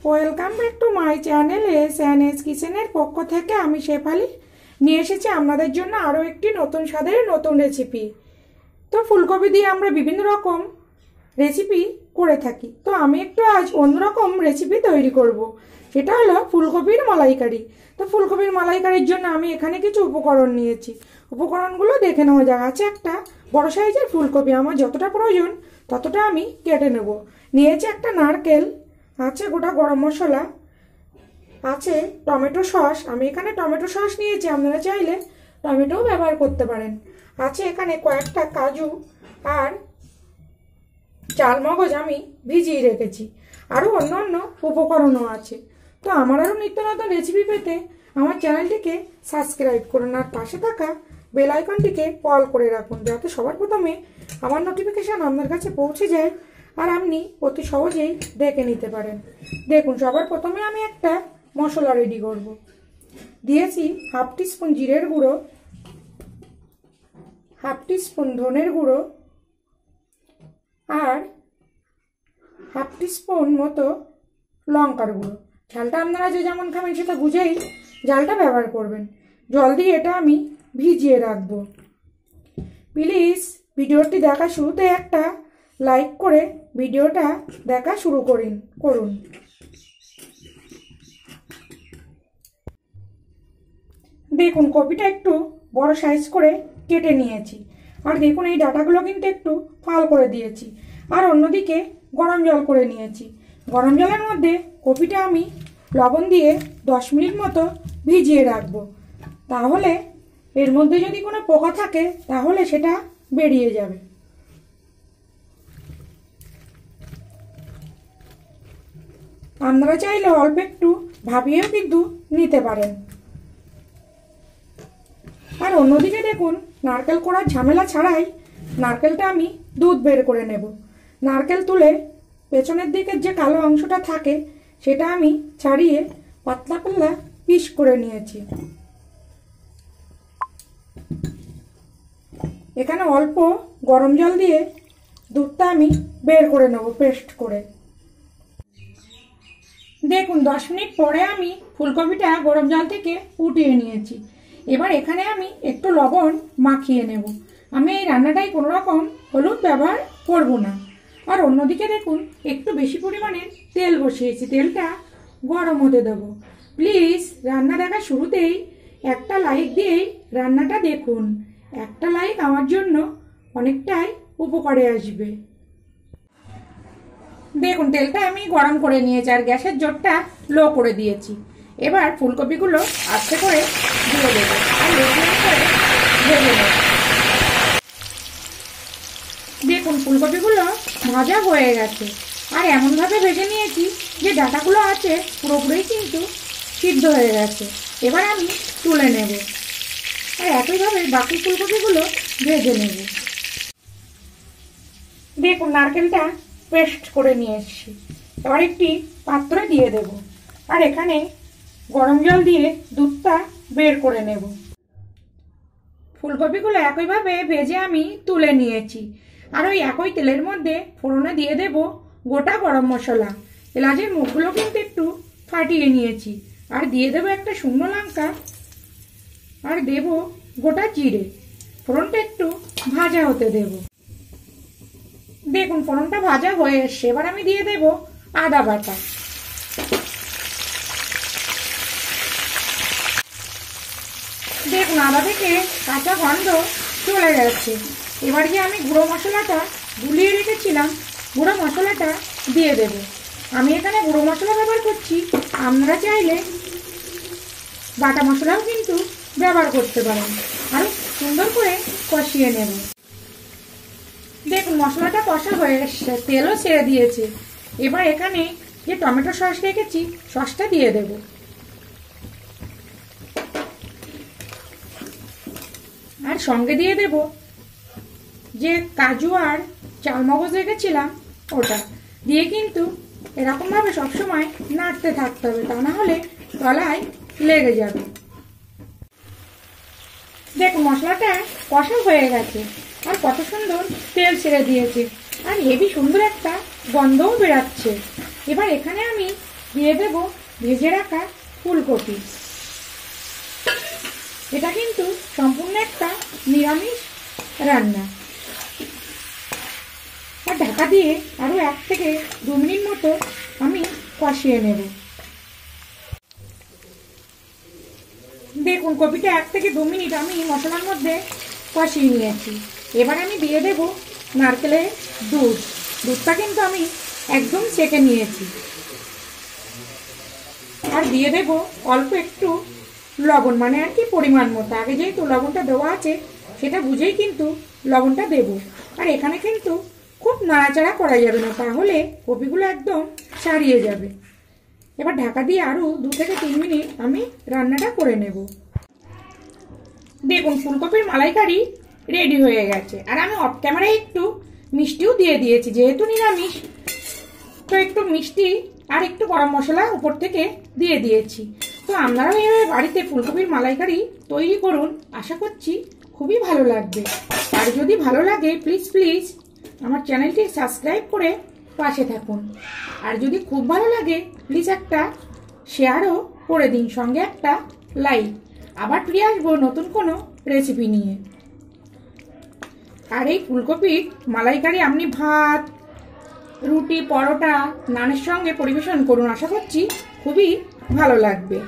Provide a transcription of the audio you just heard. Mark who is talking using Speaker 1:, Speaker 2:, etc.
Speaker 1: Welcome back to my channel S কিচেনের পক্ষ থেকে আমি শেফালি নিয়ে এসেছি আপনাদের জন্য আরও একটি নতুন স্বাদের নতুন রেসিপি। তো ফুলকপি দিয়ে আমরা বিভিন্ন রকম রেসিপি করে থাকি, তো আমি একটু আজ অন্যরকম রেসিপি তৈরি করব, সেটা হলো ফুলকপির মালাইকারি। তো ফুলকপির মালাইকারির জন্য আমি এখানে কিছু উপকরণ নিয়েছি। উপকরণগুলো দেখে নেওয়া যাক। আছে একটা বড় সাইজের ফুলকপি, আমার যতটা প্রয়োজন ততটা আমি কেটে নেব। নিয়েছি একটা নারকেল, আছে গোটা গরম মশলা, আছে টমেটো সস, আমি এখানে টমেটো সস নিয়েছি, আপনারা চাইলে টমেটোও ব্যবহার করতে পারেন। আছে এখানে কয়েকটা কাজু আর চালমগজ আমি ভিজিয়ে রেখেছি, আরও অন্য অন্য উপকরণও আছে। তো আমার আরও নিত্য নতুন রেসিপি পেতে আমার চ্যানেলটিকে সাবস্ক্রাইব করুন আর পাশে থাকা বেল আইকনটিকে অল করে রাখুন, যাতে সবার প্রথমে আমার নোটিফিকেশান আপনার কাছে পৌঁছে যায় আর আপনি অতি সহজেই দেখে নিতে পারেন। দেখুন, সবার প্রথমে আমি একটা মশলা রেডি করব। দিয়েছি হাফ টিস্পুন জিরের গুঁড়ো, হাফ টিস্পুন ধনের গুঁড়ো আর হাফ টিস্পুন মতো লঙ্কার গুঁড়ো। ঝালটা আপনারা যে যেমন খাবেন সেটা বুঝেই ঝালটা ব্যবহার করবেন। জল দিয়ে এটা আমি ভিজিয়ে রাখবো। প্লিজ ভিডিওটি দেখা শুরুতে একটা লাইক করে ভিডিওটা দেখা শুরু করুন। দেখুন, কপিটা একটু বড় সাইজ করে কেটে নিয়েছি, আর দেখুন এই ডাঁটাগুলো কিন্তু একটু ফাল করে দিয়েছি। আর অন্যদিকে গরম জল করে নিয়েছি। গরম জলের মধ্যে কপিটা আমি লবণ দিয়ে 10 মিনিট মতো ভিজিয়ে রাখবো, তাহলে এর মধ্যে যদি কোনো পোকা থাকে তাহলে সেটা বেরিয়ে যাবে। আপনারা চাইলে অল্প একটু ভাপিয়েও কিন্তু নিতে পারেন। আর অন্যদিকে দেখুন, নারকেল কোড়ার ঝামেলা ছাড়াই নারকেলটা আমি দুধ বের করে নেব। নারকেল তুলে পেছনের দিকের যে কালো অংশটা থাকে সেটা আমি ছাড়িয়ে পাতলা পাতলা পিস করে নিয়েছি। এখানে অল্প গরম জল দিয়ে দুধটা আমি বের করে নেব পেস্ট করে। দেখুন, 10 মিনিট পরে আমি ফুলকপিটা গরম জল থেকে উঠিয়ে নিয়েছি। এবার এখানে আমি একটু লবণ মাখিয়ে নেব। আমি এই রান্নাটায় কোনো রকম হলুদ ব্যবহার করব না। আর অন্যদিকে দেখুন, একটু বেশি পরিমাণে তেল বসিয়েছি, তেলটা গরম হতে দেবো। প্লিজ রান্না দেখা শুরুতেই একটা লাইক দিয়েই রান্নাটা দেখুন। একটা লাইক আমার জন্য অনেকটাই উপকারে আসবে। দেখুন, তেলটা আমি গরম করে নিয়েছি আর গ্যাসের জোরটা লো করে দিয়েছি। এবার ফুলকপিগুলো আস্তে করে দিয়ে দেবো আর করে ভেজে নেব। দেখুন, ফুলকপিগুলো ভাজা হয়ে গেছে আর এমনভাবে ভেজে নিয়েছি যে ডাঁটাগুলো আছে পুরোপুরি কিন্তু সিদ্ধ হয়ে গেছে। এবার আমি তুলে নেব আর একইভাবে বাকি ফুলকপিগুলো ভেজে নেব। দেখুন, নারকেলটা পেস্ট করে নিয়ে এসেছি, এবার একটি পাত্রে দিয়ে দেব আর এখানে গরম জল দিয়ে দুধটা বের করে নেব। ফুলকপিগুলো একইভাবে ভেজে আমি তুলে নিয়েছি আর ওই একই তেলের মধ্যে ফোড়নে দিয়ে দেব গোটা গরম মশলা। এলাচের মুখগুলো কিন্তু একটু ফাটিয়ে নিয়েছি আর দিয়ে দেবো একটা শুকনো লঙ্কা আর দেব গোটা জিরে। ফোড়নটা একটু ভাজা হতে দেব। দেখুন, ফোড়নটা ভাজা হয়ে এসছে, এবার আমি দিয়ে দেব আদা বাটা। দেখুন, আদা থেকে কাঁচা গন্ধ চলে যাচ্ছে। এবার যে আমি গুঁড়ো মশলাটা গুলিয়ে রেখেছিলাম, গুঁড়ো মশলাটা দিয়ে দেব। আমি এখানে গুঁড়ো মশলা ব্যবহার করছি, আপনারা চাইলে বাটা মশলাও কিন্তু ব্যবহার করতে পারেন। আর সুন্দর করে কষিয়ে নেব। দেখুন, মশলাটা কষা হয়ে এসছে, তেলও ছেড়ে দিয়েছে। এবার এখানে যে টমেটো সস রেখেছি সসটা দিয়ে দেব। আর সঙ্গে দিয়ে দেব যে কাজু আর চালমগজ রেখেছিলাম ওটা দিয়ে কিন্তু এরকমভাবে সবসময় নাড়তে থাকতে হবে, তা না হলে তলায় লেগে যাবে। দেখুন, মশলাটা কষা হয়ে গেছে আর কত সুন্দর তেল ছেড়ে দিয়েছে আর হেবি সুন্দর একটা গন্ধও বেরাচ্ছে। এবার এখানে আমি দিয়ে দেব ভেজে রাখা ফুলকপি। এটা কিন্তু সম্পূর্ণ একটা নিরামিষ রান্না। আর ঢাকা দিয়ে আরও 1 থেকে 2 মিনিট মতো আমি কষিয়ে নেব। দেখুন কপিটা 1 থেকে 2 মিনিট আমি মশলার মধ্যে কষিয়ে নিয়েছি। এবার আমি দিয়ে দেব নারকেলের দুধ। দুধটা কিন্তু আমি একদম ছেঁকে নিয়েছি। আর দিয়ে দেব অল্প একটু লবণ, মানে আর কি পরিমাণ মতো। আগে যেহেতু লবণটা দেওয়া আছে সেটা বুঝেই কিন্তু লবণটা দেব। আর এখানে কিন্তু খুব নাড়াচাড়া করা যাবে না, তাহলে কপিগুলো একদম ছাড়িয়ে যাবে। এবার ঢাকা দিয়ে আরও 2 থেকে 3 মিনিট আমি রান্নাটা করে নেব। দেখুন ফুলকপির মালাইকারি রেডি হয়ে গেছে। আর আমি অফ ক্যামেরায় একটু মিষ্টিও দিয়ে দিয়েছি, যেহেতু নিরামিষ তো একটু মিষ্টি আর একটু গরম মশলা উপর থেকে দিয়ে দিয়েছি। তো আপনারাও এইভাবে বাড়িতে ফুলকপির মালাইকারি তৈরি করুন, আশা করছি খুবই ভালো লাগবে। আর যদি ভালো লাগে প্লিজ আমার চ্যানেলটি সাবস্ক্রাইব করে পাশে থাকুন। আর যদি খুব ভালো লাগে প্লিজ একটা শেয়ারও করে দিন, সঙ্গে একটা লাইক। আবার ফিরে আসবো নতুন কোনো রেসিপি নিয়ে। আর এই ফুলকপির মালাইকারি আপনি ভাত, রুটি, পরোটা, নানের সঙ্গে পরিবেশন করুন, আশা করছি খুবই ভালো লাগবে।